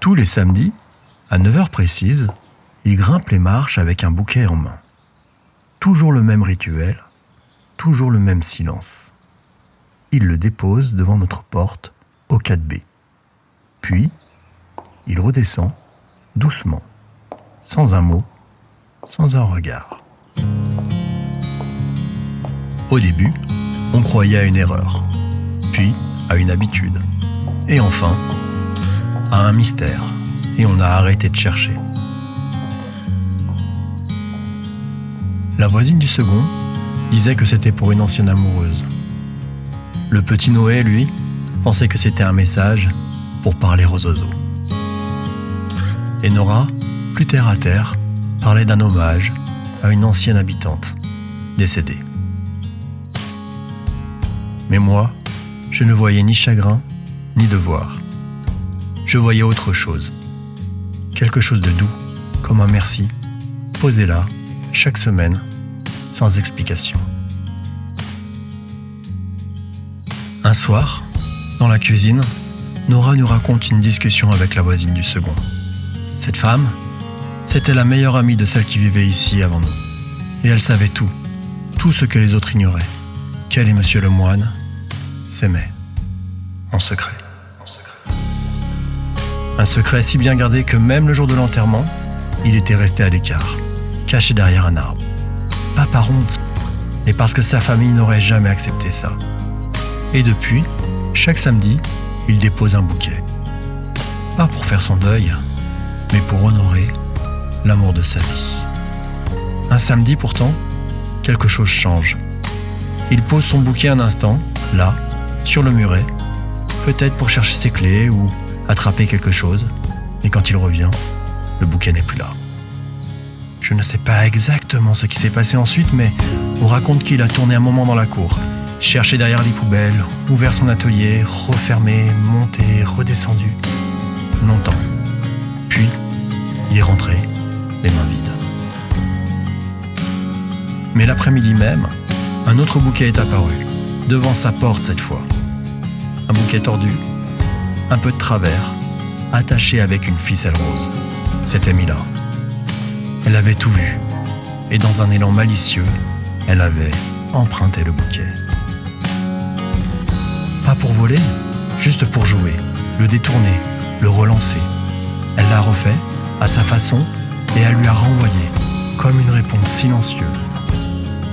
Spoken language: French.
Tous les samedis, à 9h précise, il grimpe les marches avec un bouquet en main. Toujours le même rituel, toujours le même silence. Il le dépose devant notre porte, au 4B. Puis, il redescend, doucement, sans un mot, sans un regard. Au début, on croyait à une erreur, puis à une habitude, et enfin, à un mystère, et on a arrêté de chercher. La voisine du second disait que c'était pour une ancienne amoureuse. Le petit Noé, lui, pensait que c'était un message pour parler aux oiseaux. Et Nora, plus terre à terre, parlait d'un hommage à une ancienne habitante, décédée. Mais moi, je ne voyais ni chagrin, ni devoir. Je voyais autre chose. Quelque chose de doux, comme un merci, posé là, chaque semaine, sans explication. Un soir, dans la cuisine, Nora nous raconte une discussion avec la voisine du second. Cette femme, c'était la meilleure amie de celle qui vivait ici avant nous. Et elle savait tout ce que les autres ignoraient. Qu'elle et Monsieur Lemoine s'aimaient, en secret. Un secret si bien gardé que même le jour de l'enterrement, il était resté à l'écart, caché derrière un arbre. Pas par honte, mais parce que sa famille n'aurait jamais accepté ça. Et depuis, chaque samedi, il dépose un bouquet. Pas pour faire son deuil, mais pour honorer l'amour de sa vie. Un samedi pourtant, quelque chose change. Il pose son bouquet un instant, là, sur le muret, peut-être pour chercher ses clés ou attraper quelque chose, et quand il revient, le bouquet n'est plus là. Je ne sais pas exactement ce qui s'est passé ensuite, mais on raconte qu'il a tourné un moment dans la cour, cherché derrière les poubelles, ouvert son atelier, refermé, monté, redescendu. Longtemps. Puis, il est rentré, les mains vides. Mais l'après-midi même, un autre bouquet est apparu, devant sa porte cette fois. Un bouquet tordu, un peu de travers, attaché avec une ficelle rose. C'était Mila. Elle avait tout vu, et dans un élan malicieux, elle avait emprunté le bouquet. Pas pour voler, juste pour jouer, le détourner, le relancer. Elle l'a refait, à sa façon, et elle lui a renvoyé, comme une réponse silencieuse.